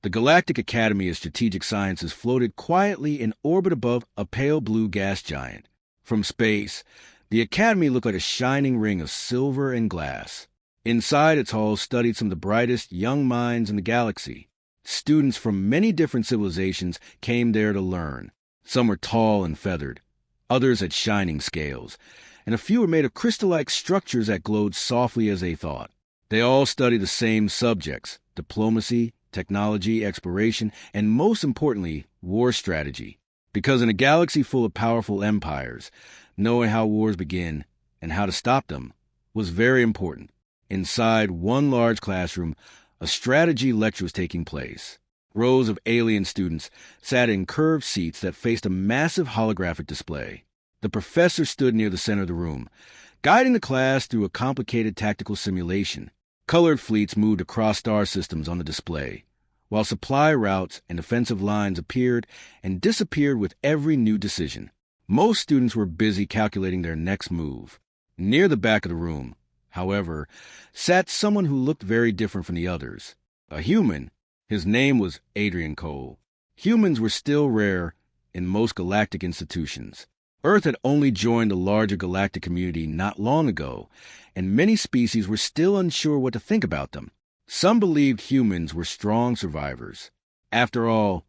The Galactic Academy of Strategic Sciences floated quietly in orbit above a pale blue gas giant. From space, the Academy looked like a shining ring of silver and glass. Inside its halls studied some of the brightest young minds in the galaxy. Students from many different civilizations came there to learn. Some were tall and feathered, others had shining scales, and a few were made of crystal-like structures that glowed softly as they thought. They all studied the same subjects: diplomacy, technology, exploration, and most importantly, war strategy. Because in a galaxy full of powerful empires, knowing how wars begin and how to stop them was very important. Inside one large classroom, a strategy lecture was taking place. Rows of alien students sat in curved seats that faced a massive holographic display. The professor stood near the center of the room, guiding the class through a complicated tactical simulation. Colored fleets moved across star systems on the display, while supply routes and defensive lines appeared and disappeared with every new decision. Most students were busy calculating their next move. Near the back of the room, however, sat someone who looked very different from the others. A human. His name was Adrian Cole. Humans were still rare in most galactic institutions. Earth had only joined the larger galactic community not long ago, and many species were still unsure what to think about them. Some believed humans were strong survivors. After all,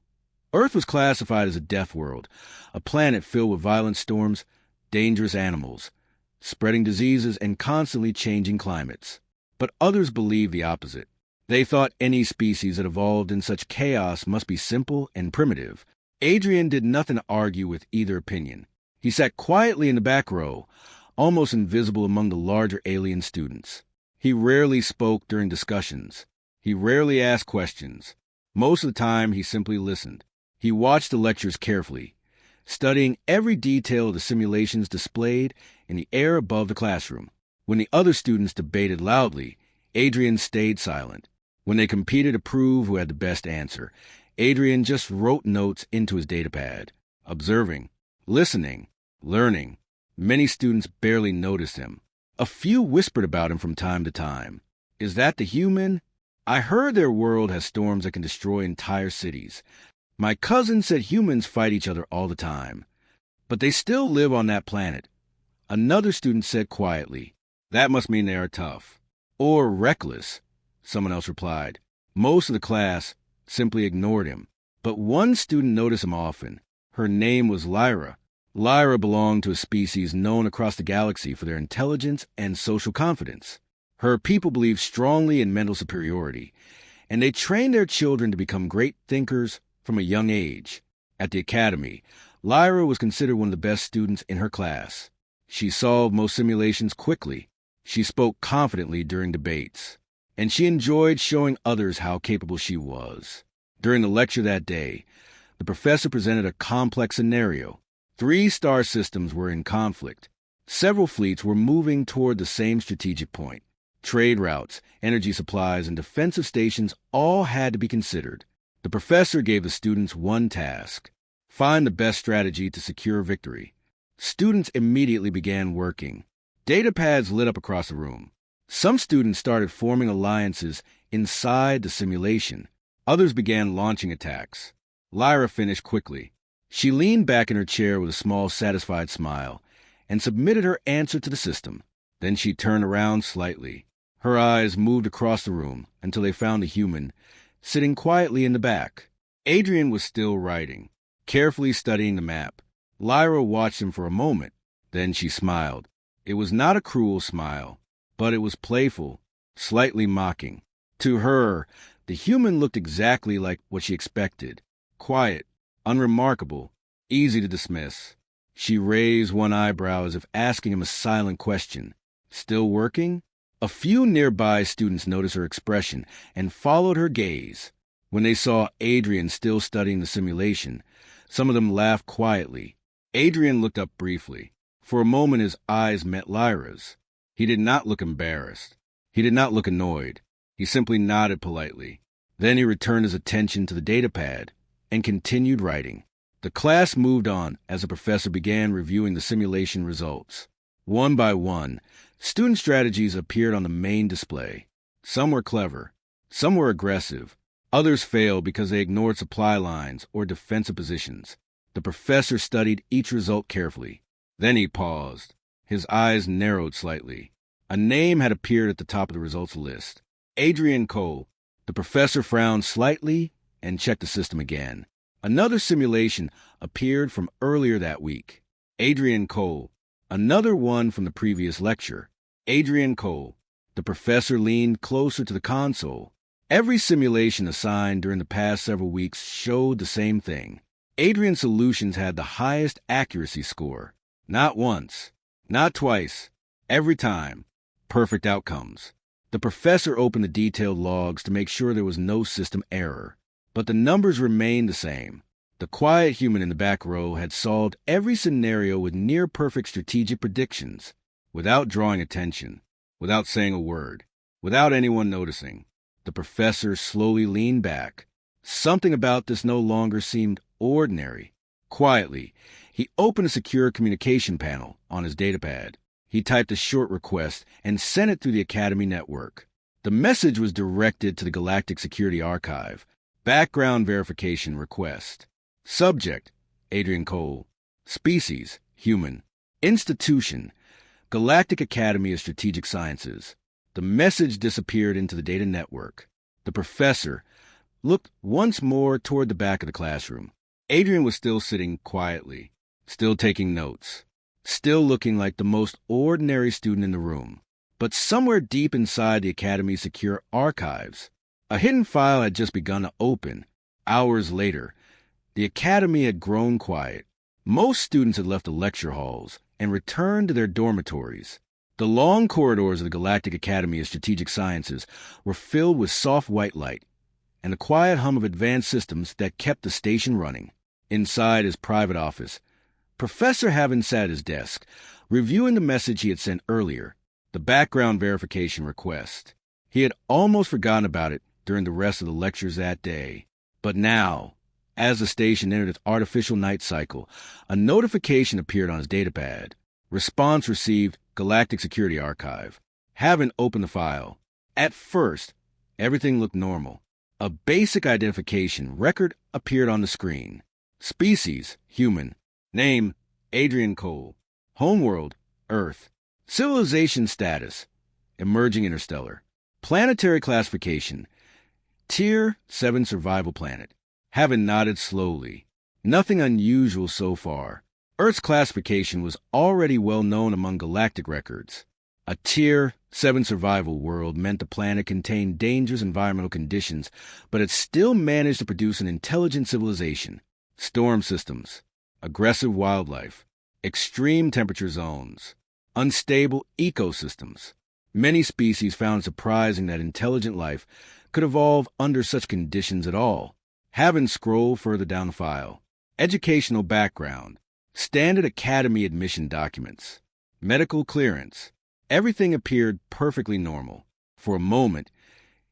Earth was classified as a deathworld, a planet filled with violent storms, dangerous animals, spreading diseases, and constantly changing climates. But others believed the opposite. They thought any species that evolved in such chaos must be simple and primitive. Adrian did nothing to argue with either opinion. He sat quietly in the back row, almost invisible among the larger alien students. He rarely spoke during discussions. He rarely asked questions. Most of the time, he simply listened. He watched the lectures carefully, studying every detail of the simulations displayed in the air above the classroom. When the other students debated loudly, Adrian stayed silent. When they competed to prove who had the best answer, Adrian just wrote notes into his datapad, observing, listening, learning. Many students barely noticed him. A few whispered about him from time to time. Is that the human? I heard their world has storms that can destroy entire cities. My cousin said humans fight each other all the time, but they still live on that planet. Another student said quietly, that must mean they are tough. Or reckless, someone else replied. Most of the class simply ignored him, but one student noticed him often. Her name was Lyra. Lyra belonged to a species known across the galaxy for their intelligence and social confidence. Her people believed strongly in mental superiority, and they trained their children to become great thinkers from a young age. At the academy, Lyra was considered one of the best students in her class. She solved most simulations quickly. She spoke confidently during debates, and she enjoyed showing others how capable she was. During the lecture that day, the professor presented a complex scenario. 3 star systems were in conflict. Several fleets were moving toward the same strategic point. Trade routes, energy supplies, and defensive stations all had to be considered. The professor gave the students one task: find the best strategy to secure victory. Students immediately began working. Datapads lit up across the room. Some students started forming alliances inside the simulation. Others began launching attacks. Lyra finished quickly. She leaned back in her chair with a small, satisfied smile and submitted her answer to the system. Then she turned around slightly. Her eyes moved across the room until they found a human sitting quietly in the back. Adrian was still writing, carefully studying the map. Lyra watched him for a moment. Then she smiled. It was not a cruel smile, but it was playful, slightly mocking. To her, the human looked exactly like what she expected: quiet, unremarkable, easy to dismiss. She raised one eyebrow as if asking him a silent question. Still working? A few nearby students noticed her expression and followed her gaze. When they saw Adrian still studying the simulation, some of them laughed quietly. Adrian looked up briefly. For a moment his eyes met Lyra's. He did not look embarrassed. He did not look annoyed. He simply nodded politely. Then he returned his attention to the datapad and continued writing. The class moved on as the professor began reviewing the simulation results. One by one, student strategies appeared on the main display. Some were clever, some were aggressive, Others failed because they ignored supply lines or defensive positions. The professor studied each result carefully. Then he paused. His eyes narrowed slightly. A name had appeared at the top of the results list. Adrian Cole. The professor frowned slightly and checked the system again. Another simulation appeared from earlier that week. Adrian Cole. Another one from the previous lecture. Adrian Cole. The professor leaned closer to the console. Every simulation assigned during the past several weeks showed the same thing. Adrian's solutions had the highest accuracy score. Not once, not twice, every time. Perfect outcomes. The professor opened the detailed logs to make sure there was no system error. But the numbers remained the same. The quiet human in the back row had solved every scenario with near-perfect strategic predictions, without drawing attention, without saying a word, without anyone noticing. The professor slowly leaned back. Something about this no longer seemed ordinary. Quietly, he opened a secure communication panel on his datapad. He typed a short request and sent it through the Academy network. The message was directed to the Galactic Security Archive. Background verification request. Subject, Adrian Cole. Species, human. Institution, Galactic Academy of Strategic Sciences. The message disappeared into the data network. The professor looked once more toward the back of the classroom. Adrian was still sitting quietly, still taking notes, still looking like the most ordinary student in the room. But somewhere deep inside the Academy's secure archives, a hidden file had just begun to open. Hours later, the Academy had grown quiet. Most students had left the lecture halls and returned to their dormitories. The long corridors of the Galactic Academy of Strategic Sciences were filled with soft white light and the quiet hum of advanced systems that kept the station running. Inside his private office, Professor Haven sat at his desk, reviewing the message he had sent earlier, the background verification request. He had almost forgotten about it during the rest of the lectures that day. But now, as the station entered its artificial night cycle, a notification appeared on his datapad. Response received, Galactic Security Archive. Haven opened the file. At first, everything looked normal. A basic identification record appeared on the screen. Species, human. Name, Adrian Cole. Homeworld, Earth. Civilization status, emerging interstellar. Planetary classification, Tier 7 survival planet. Haven nodded slowly. Nothing unusual so far. Earth's classification was already well known among galactic records. A Tier 7 survival world meant the planet contained dangerous environmental conditions, but it still managed to produce an intelligent civilization. Storm systems, aggressive wildlife, extreme temperature zones, unstable ecosystems. Many species found it surprising that intelligent life could evolve under such conditions at all. Haven scrolled further down the file. Educational background, standard academy admission documents, medical clearance. Everything appeared perfectly normal. For a moment,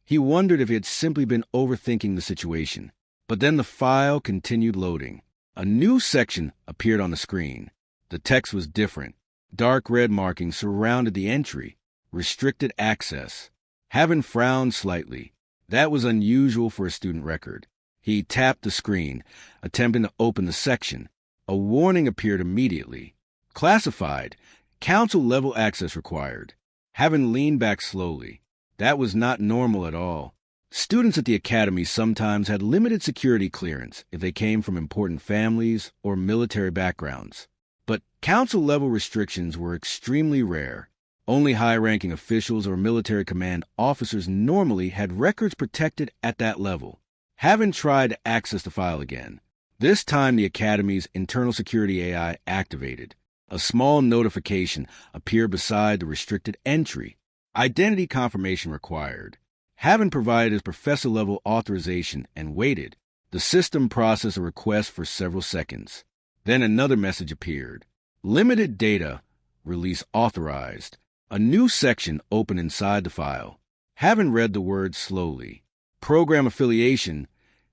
he wondered if he had simply been overthinking the situation. But then the file continued loading. A new section appeared on the screen. The text was different. Dark red markings surrounded the entry. Restricted access. Haven frowned slightly. That was unusual for a student record. He tapped the screen, attempting to open the section. A warning appeared immediately. Classified. Council-level access required. Haven leaned back slowly. That was not normal at all. Students at the academy sometimes had limited security clearance if they came from important families or military backgrounds. But council-level restrictions were extremely rare. Only high-ranking officials or military command officers normally had records protected at that level. Haven tried to access the file again. This time the Academy's internal security AI activated. A small notification appeared beside the restricted entry. Identity confirmation required. Haven provided his professor-level authorization and waited. The system processed a request for several seconds. Then another message appeared. Limited data. Release authorized. A new section opened inside the file. Haven read the words slowly. Program affiliation,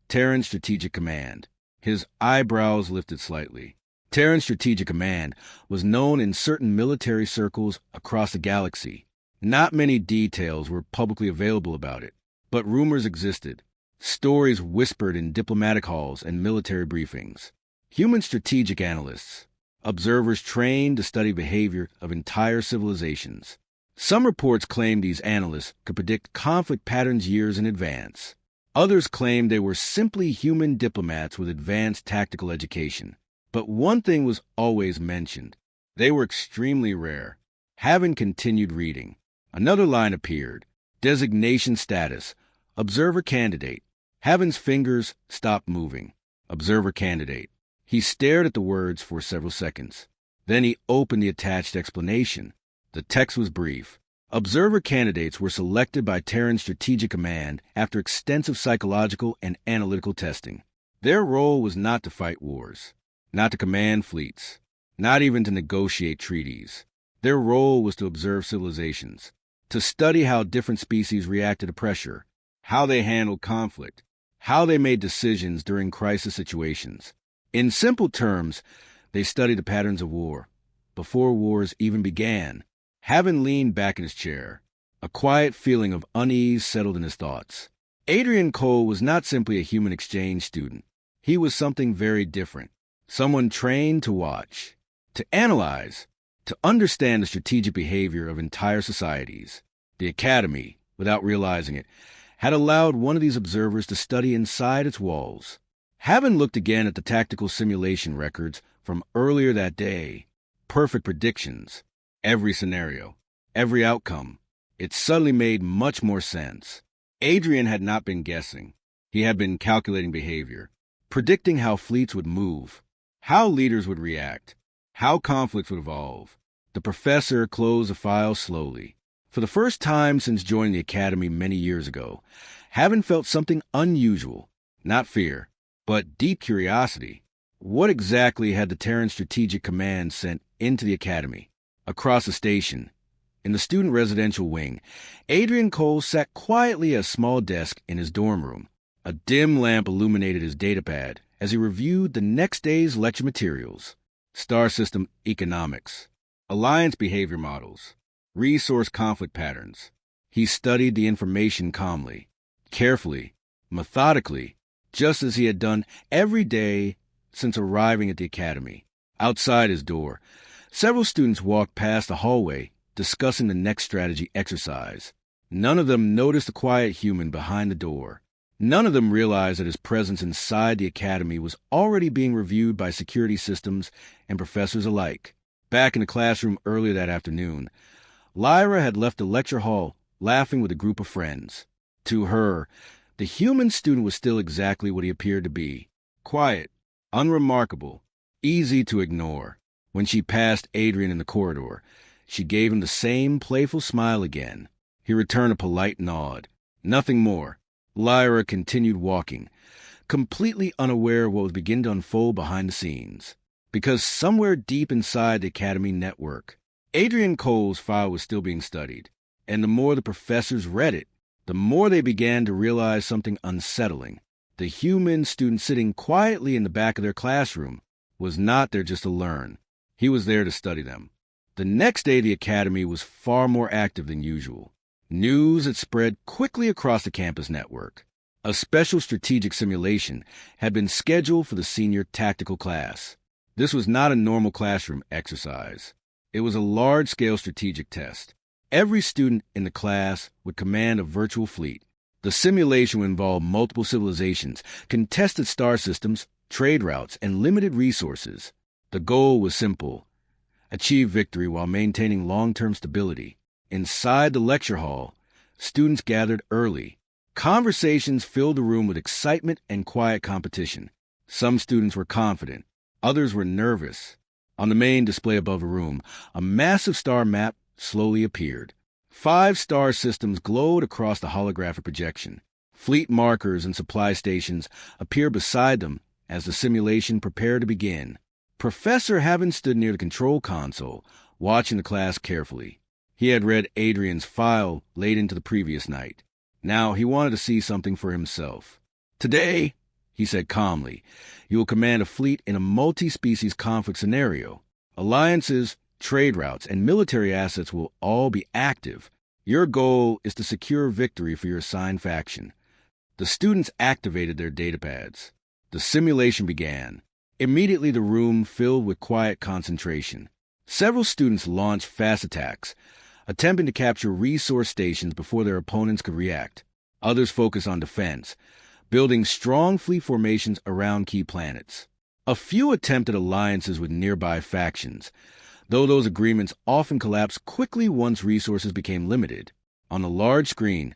Terran Strategic Command. His eyebrows lifted slightly. Terran Strategic Command was known in certain military circles across the galaxy. Not many details were publicly available about it, but rumors existed. Stories whispered in diplomatic halls and military briefings. Human strategic analysts, observers trained to study behavior of entire civilizations. Some reports claimed these analysts could predict conflict patterns years in advance. Others claimed they were simply human diplomats with advanced tactical education. But one thing was always mentioned. They were extremely rare. Having continued reading, another line appeared. Designation status. Observer candidate. Haven's fingers stopped moving. Observer candidate. He stared at the words for several seconds. Then he opened the attached explanation. The text was brief. Observer candidates were selected by Terran Strategic Command after extensive psychological and analytical testing. Their role was not to fight wars, not to command fleets, not even to negotiate treaties. Their role was to observe civilizations, to study how different species reacted to pressure, how they handled conflict, how they made decisions during crisis situations. In simple terms, they studied the patterns of war, before wars even began. Haven leaned back in his chair. A quiet feeling of unease settled in his thoughts. Adrian Cole was not simply a human exchange student. He was something very different. Someone trained to watch, to analyze, to understand the strategic behavior of entire societies. The Academy, without realizing it, had allowed one of these observers to study inside its walls. Haven looked again at the tactical simulation records from earlier that day. Perfect predictions. Every scenario, every outcome. It suddenly made much more sense. Adrian had not been guessing. He had been calculating behavior, predicting how fleets would move, how leaders would react, how conflicts would evolve. The professor closed the file slowly. For the first time since joining the Academy many years ago, Haven felt something unusual. Not fear, but deep curiosity. What exactly had the Terran Strategic Command sent into the Academy? Across the station, in the student residential wing, Adrian Cole sat quietly at a small desk in his dorm room. A dim lamp illuminated his datapad as he reviewed the next day's lecture materials. Star System economics, alliance behavior models, resource conflict patterns. He studied the information calmly, carefully, methodically, just as he had done every day since arriving at the Academy. Outside his door, several students walked past the hallway, discussing the next strategy exercise. None of them noticed the quiet human behind the door. None of them realized that his presence inside the Academy was already being reviewed by security systems and professors alike. Back in the classroom earlier that afternoon, Lyra had left the lecture hall, laughing with a group of friends. To her, the human student was still exactly what he appeared to be. Quiet, unremarkable, easy to ignore. When she passed Adrian in the corridor, she gave him the same playful smile again. He returned a polite nod. Nothing more. Lyra continued walking, completely unaware of what was beginning to unfold behind the scenes. Because somewhere deep inside the Academy network, Adrian Cole's file was still being studied. And the more the professors read it, the more they began to realize something unsettling. The human student sitting quietly in the back of their classroom was not there just to learn. He was there to study them. The next day, the Academy was far more active than usual. News had spread quickly across the campus network. A special strategic simulation had been scheduled for the senior tactical class. This was not a normal classroom exercise. It was a large-scale strategic test. Every student in the class would command a virtual fleet. The simulation would involve multiple civilizations, contested star systems, trade routes, and limited resources. The goal was simple: achieve victory while maintaining long-term stability. Inside the lecture hall, students gathered early. Conversations filled the room with excitement and quiet competition. Some students were confident, others were nervous. On the main display above the room, a massive star map slowly appeared. 5 star systems glowed across the holographic projection. Fleet markers and supply stations appeared beside them as the simulation prepared to begin. Professor Haven stood near the control console, watching the class carefully. He had read Adrian's file late into the previous night. Now he wanted to see something for himself. Today, he said calmly, you will command a fleet in a multi-species conflict scenario. Alliances, trade routes, and military assets will all be active. Your goal is to secure victory for your assigned faction. The students activated their datapads. The simulation began. Immediately the room filled with quiet concentration. Several students launched fast attacks, attempting to capture resource stations before their opponents could react. Others focused on defense, building strong fleet formations around key planets. A few attempted alliances with nearby factions, though those agreements often collapsed quickly once resources became limited. On a large screen,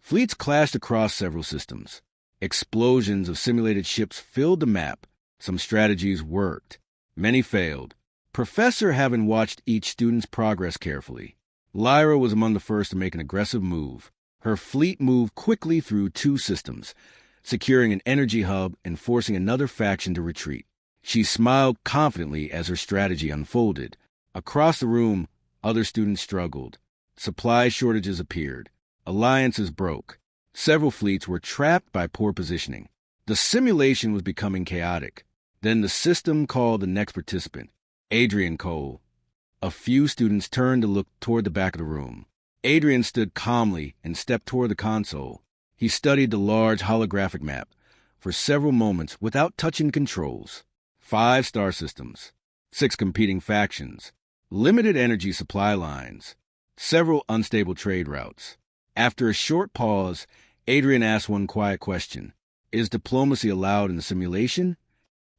fleets clashed across several systems. Explosions of simulated ships filled the map. Some strategies worked. Many failed. Professor having watched each student's progress carefully. Lyra was among the first to make an aggressive move. Her fleet moved quickly through two systems, securing an energy hub and forcing another faction to retreat. She smiled confidently as her strategy unfolded. Across the room, other students struggled. Supply shortages appeared. Alliances broke. Several fleets were trapped by poor positioning. The simulation was becoming chaotic. Then the system called the next participant, Adrian Cole. A few students turned to look toward the back of the room. Adrian stood calmly and stepped toward the console. He studied the large holographic map for several moments without touching controls. 5 star systems, 6 competing factions, limited energy supply lines, several unstable trade routes. After a short pause, Adrian asked one quiet question. Is diplomacy allowed in the simulation?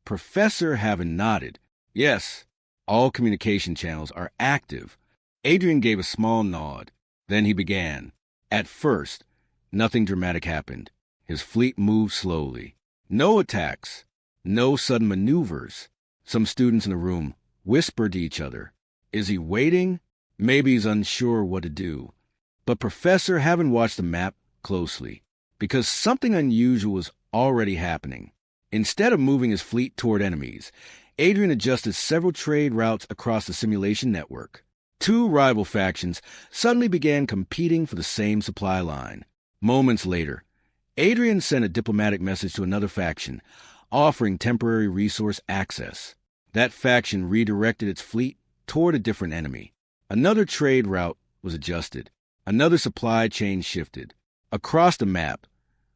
Professor Haven nodded. Yes, all communication channels are active. Adrian gave a small nod. Then he began. At first, nothing dramatic happened. His fleet moved slowly. No attacks. No sudden maneuvers. Some students in the room whispered to each other. Is he waiting? Maybe he's unsure what to do. But Professor Haven watched the map closely, because something unusual was already happening. Instead of moving his fleet toward enemies, Adrian adjusted several trade routes across the simulation network. 2 rival factions suddenly began competing for the same supply line. Moments later, Adrian sent a diplomatic message to another faction, offering temporary resource access. That faction redirected its fleet toward a different enemy. Another trade route was adjusted. Another supply chain shifted. Across the map,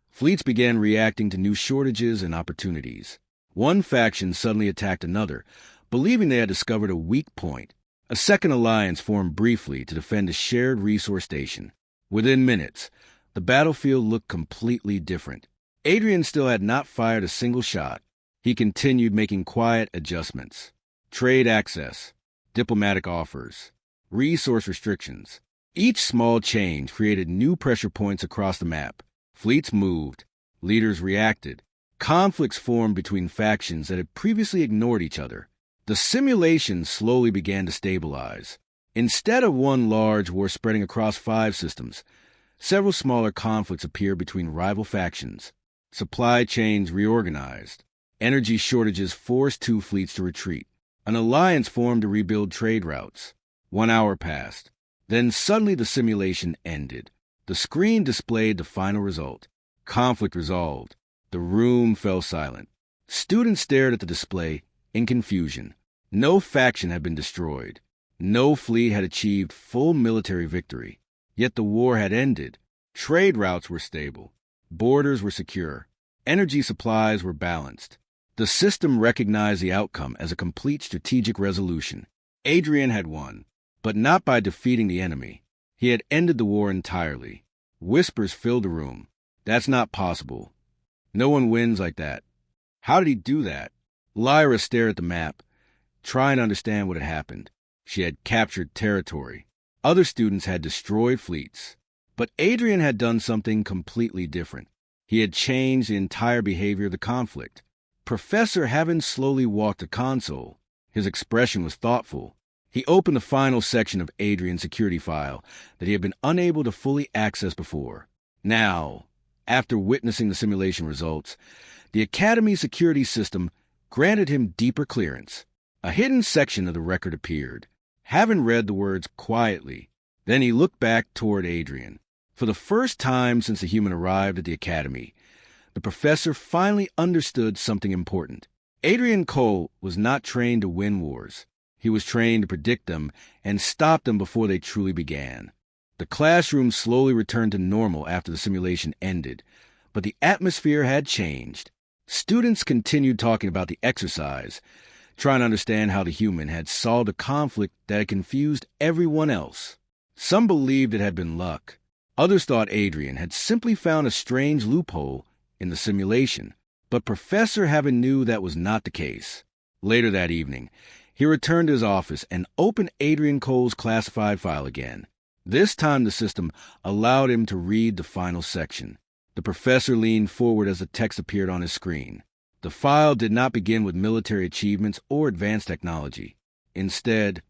fleets began reacting to new shortages and opportunities. One faction suddenly attacked another, believing they had discovered a weak point. A second alliance formed briefly to defend a shared resource station. Within minutes, the battlefield looked completely different. Adrian still had not fired a single shot. He continued making quiet adjustments. Trade access, diplomatic offers, resource restrictions. Each small change created new pressure points across the map. Fleets moved. Leaders reacted. Conflicts formed between factions that had previously ignored each other. The simulation slowly began to stabilize. Instead of one large war spreading across 5 systems, several smaller conflicts appeared between rival factions. Supply chains reorganized. Energy shortages forced 2 fleets to retreat. An alliance formed to rebuild trade routes. 1 hour passed. Then suddenly the simulation ended. The screen displayed the final result. Conflict resolved. The room fell silent. Students stared at the display in confusion. No faction had been destroyed. No fleet had achieved full military victory. Yet the war had ended. Trade routes were stable. Borders were secure. Energy supplies were balanced. The system recognized the outcome as a complete strategic resolution. Adrian had won, but not by defeating the enemy. He had ended the war entirely. Whispers filled the room. That's not possible. No one wins like that. How did he do that? Lyra stared at the map, trying to understand what had happened. She had captured territory. Other students had destroyed fleets. But Adrian had done something completely different. He had changed the entire behavior of the conflict. Professor Haven slowly walked the console. His expression was thoughtful. He opened the final section of Adrian's security file that he had been unable to fully access before. Now, after witnessing the simulation results, the Academy's security system granted him deeper clearance. A hidden section of the record appeared. Haven read the words quietly. Then he looked back toward Adrian. For the first time since the human arrived at the Academy, the professor finally understood something important. Adrian Cole was not trained to win wars. He was trained to predict them and stop them before they truly began. The classroom slowly returned to normal after the simulation ended, but the atmosphere had changed. Students continued talking about the exercise, trying to understand how the human had solved a conflict that had confused everyone else. Some believed it had been luck. Others thought Adrian had simply found a strange loophole in the simulation. But Professor Heaven knew that was not the case. Later that evening, he returned to his office and opened Adrian Cole's classified file again. This time the system allowed him to read the final section. The professor leaned forward as the text appeared on his screen. The file did not begin with military achievements or advanced technology. Instead,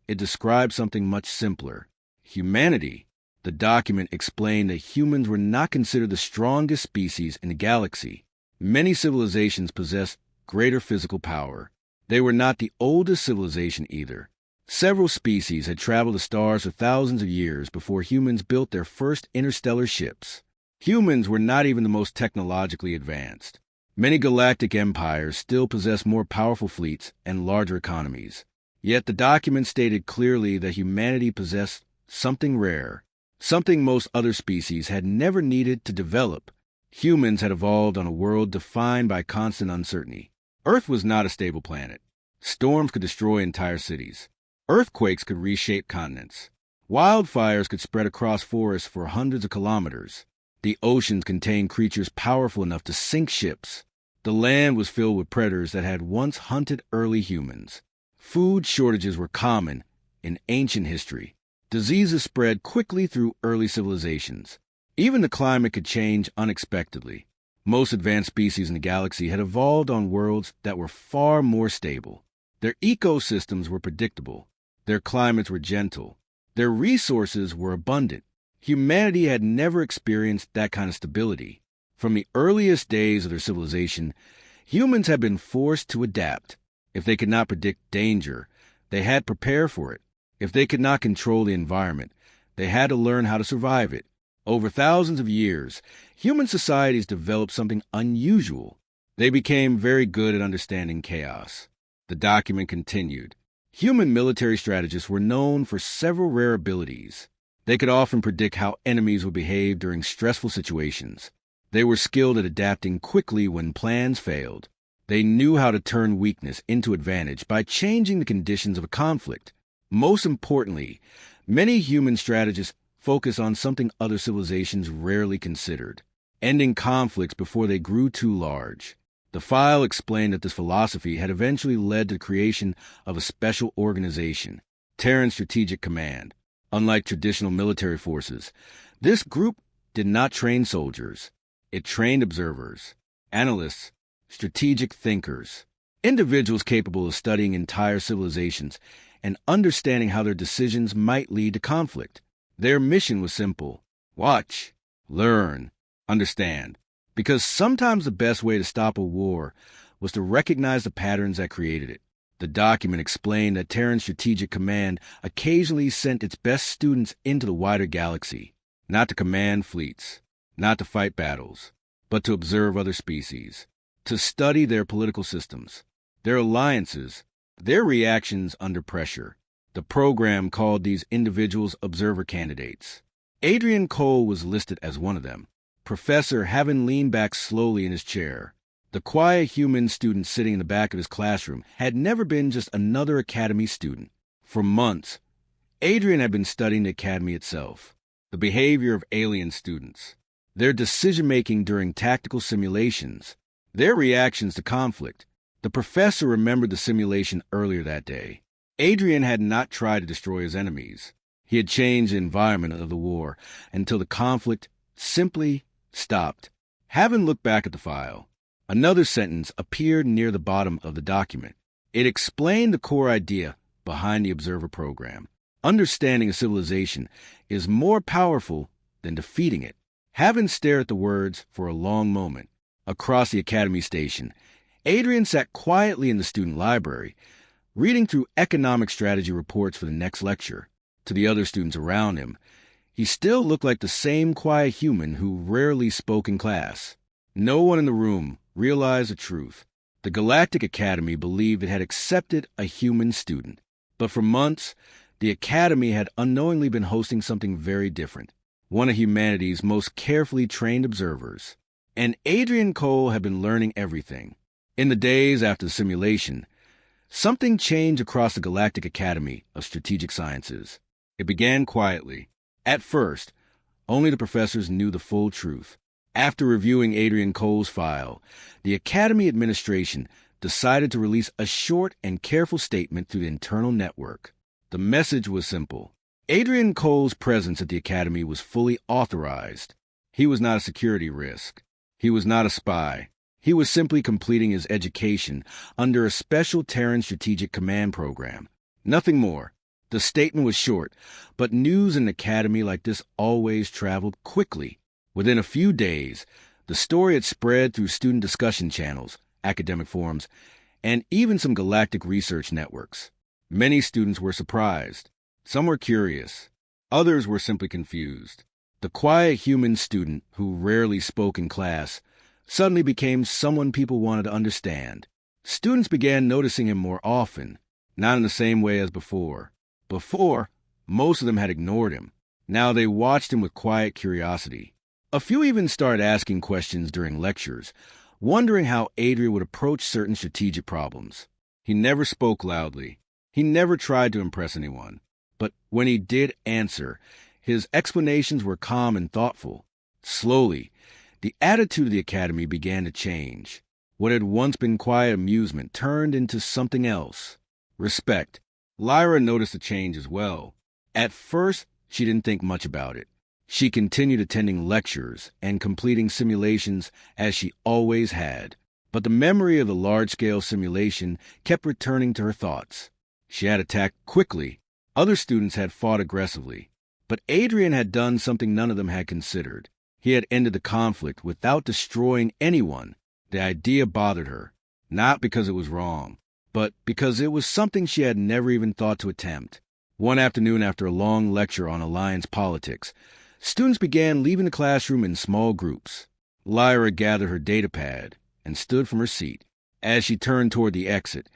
it described something much simpler: humanity. The document explained that humans were not considered the strongest species in the galaxy. Many civilizations possessed greater physical power. They were not the oldest civilization either. Several species had traveled the stars for thousands of years before humans built their first interstellar ships. Humans were not even the most technologically advanced. Many galactic empires still possessed more powerful fleets and larger economies. Yet the document stated clearly that humanity possessed something rare, something most other species had never needed to develop. Humans had evolved on a world defined by constant uncertainty. Earth was not a stable planet. Storms could destroy entire cities. Earthquakes could reshape continents. Wildfires could spread across forests for hundreds of kilometers. The oceans contained creatures powerful enough to sink ships. The land was filled with predators that had once hunted early humans. Food shortages were common in ancient history. Diseases spread quickly through early civilizations. Even the climate could change unexpectedly. Most advanced species in the galaxy had evolved on worlds that were far more stable. Their ecosystems were predictable. Their climates were gentle. Their resources were abundant. Humanity had never experienced that kind of stability. From the earliest days of their civilization, humans had been forced to adapt. If they could not predict danger, they had to prepare for it. If they could not control the environment, they had to learn how to survive it. Over thousands of years, human societies developed something unusual. They became very good at understanding chaos. The document continued. Human military strategists were known for several rare abilities. They could often predict how enemies would behave during stressful situations. They were skilled at adapting quickly when plans failed. They knew how to turn weakness into advantage by changing the conditions of a conflict. Most importantly, many human strategists focus on something other civilizations rarely considered: ending conflicts before they grew too large. The file explained that this philosophy had eventually led to the creation of a special organization, Terran Strategic Command. Unlike traditional military forces, this group did not train soldiers. It trained observers, analysts, strategic thinkers, individuals capable of studying entire civilizations and understanding how their decisions might lead to conflict. Their mission was simple: watch, learn, understand. Because sometimes the best way to stop a war was to recognize the patterns that created it. The document explained that Terran Strategic Command occasionally sent its best students into the wider galaxy, not to command fleets, not to fight battles, but to observe other species, to study their political systems, their alliances, their reactions under pressure. The program called these individuals observer candidates. Adrian Cole was listed as one of them. Professor Heaven leaned back slowly in his chair. The quiet human student sitting in the back of his classroom had never been just another academy student. For months, Adrian had been studying the academy itself, the behavior of alien students, their decision-making during tactical simulations, their reactions to conflict. The professor remembered the simulation earlier that day. Adrian had not tried to destroy his enemies. He had changed the environment of the war until the conflict simply stopped. Heaven looked back at the file. Another sentence appeared near the bottom of the document. It explained the core idea behind the observer program. Understanding a civilization is more powerful than defeating it. Heaven stared at the words for a long moment. Across the academy station, Adrian sat quietly in the student library, reading through economic strategy reports for the next lecture. To the other students around him, he still looked like the same quiet human who rarely spoke in class. No one in the room realized the truth. The Galactic Academy believed it had accepted a human student. But for months, the Academy had unknowingly been hosting something very different. One of humanity's most carefully trained observers. And Adrian Cole had been learning everything. In the days after the simulation, something changed across the Galactic Academy of Strategic Sciences. It began quietly. At first, only the professors knew the full truth. After reviewing Adrian Cole's file, the Academy administration decided to release a short and careful statement through the internal network. The message was simple. Adrian Cole's presence at the Academy was fully authorized. He was not a security risk. He was not a spy. He was simply completing his education under a special Terran Strategic Command program. Nothing more. The statement was short, but news in an academy like this always traveled quickly. Within a few days, the story had spread through student discussion channels, academic forums, and even some galactic research networks. Many students were surprised. Some were curious. Others were simply confused. The quiet human student who rarely spoke in class suddenly became someone people wanted to understand. Students began noticing him more often, not in the same way as before. Before, most of them had ignored him. Now they watched him with quiet curiosity. A few even started asking questions during lectures, wondering how Adrian would approach certain strategic problems. He never spoke loudly. He never tried to impress anyone. But when he did answer, his explanations were calm and thoughtful. Slowly, the attitude of the academy began to change. What had once been quiet amusement turned into something else. Respect. Lyra noticed the change as well. At first, she didn't think much about it. She continued attending lectures and completing simulations as she always had. But the memory of the large-scale simulation kept returning to her thoughts. She had attacked quickly. Other students had fought aggressively. But Adrian had done something none of them had considered. He had ended the conflict without destroying anyone. The idea bothered her, not because it was wrong, but because it was something she had never even thought to attempt. One afternoon after a long lecture on alliance politics, students began leaving the classroom in small groups. Lyra gathered her datapad and stood from her seat. As she turned toward the exit,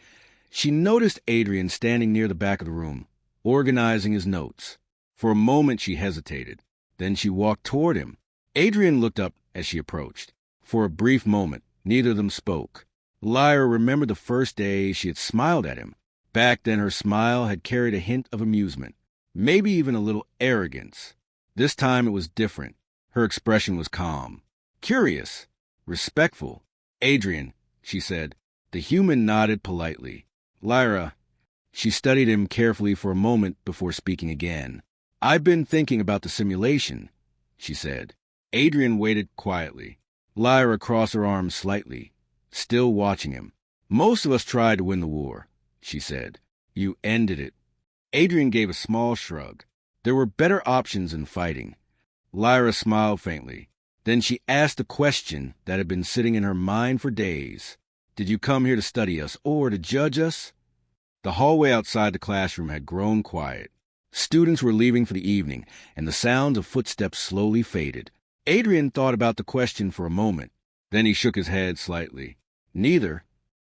she noticed Adrian standing near the back of the room, organizing his notes. For a moment she hesitated. Then she walked toward him. Adrian looked up as she approached. For a brief moment, neither of them spoke. Lyra remembered the first day she had smiled at him. Back then her smile had carried a hint of amusement, maybe even a little arrogance. This time it was different. Her expression was calm, curious, respectful. "Adrian," she said. The human nodded politely. "Lyra." She studied him carefully for a moment before speaking again. "I've been thinking about the simulation," she said. Adrian waited quietly. Lyra crossed her arms slightly, still watching him. "Most of us tried to win the war," she said. "You ended it." Adrian gave a small shrug. There were better options than fighting. Lyra smiled faintly. Then she asked a question that had been sitting in her mind for days. "Did you come here to study us or to judge us?" The hallway outside the classroom had grown quiet. Students were leaving for the evening, and the sounds of footsteps slowly faded. Adrian thought about the question for a moment. Then he shook his head slightly. "Neither."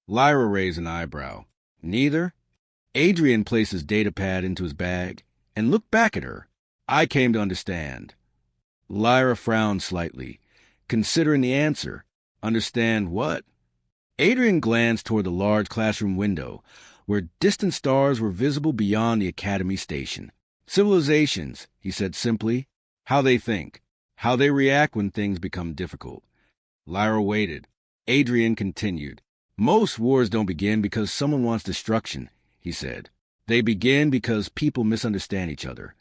Lyra raised an eyebrow. "Neither?" Adrian placed his datapad into his bag and looked back at her. "I came to understand." Lyra frowned slightly, considering the answer. Understand what? Adrian glanced toward the large classroom window, where distant stars were visible beyond the academy station. "Civilizations," he said simply. "How they think. How they react when things become difficult." Lyra waited. Adrian continued. "Most wars don't begin because someone wants destruction," he said. "They begin because people misunderstand each other."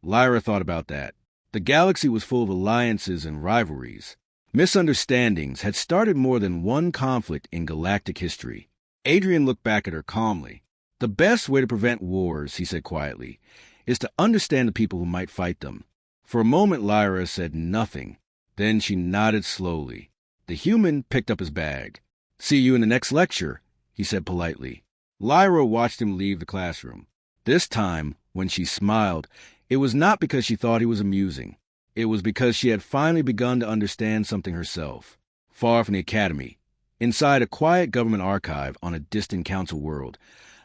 Lyra thought about that. The galaxy was full of alliances and rivalries. Misunderstandings had started more than one conflict in galactic history. Adrian looked back at her calmly. "The best way to prevent wars," he said quietly, "is to understand the people who might fight them." For a moment Lyra said nothing. Then she nodded slowly. The human picked up his bag. "See you in the next lecture," he said politely. Lyra watched him leave the classroom. This time, when she smiled, it was not because she thought he was amusing. It was because she had finally begun to understand something herself. Far from the academy, inside a quiet government archive on a distant council world,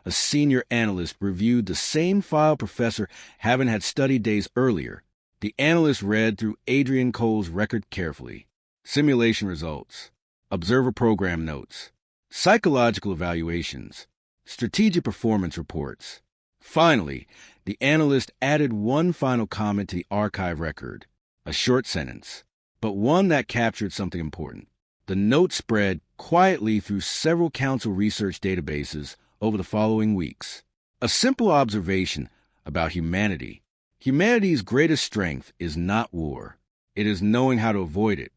a senior analyst reviewed the same file Professor Haven had studied days earlier. The analyst read through Adrian Cole's record carefully. simulation results, observer program notes, psychological evaluations, strategic performance reports. Finally, the analyst added one final comment to the archive record, a short sentence, but one that captured something important. The note spread quietly through several council research databases over the following weeks. A simple observation about humanity. Humanity's greatest strength is not war. It is knowing how to avoid it.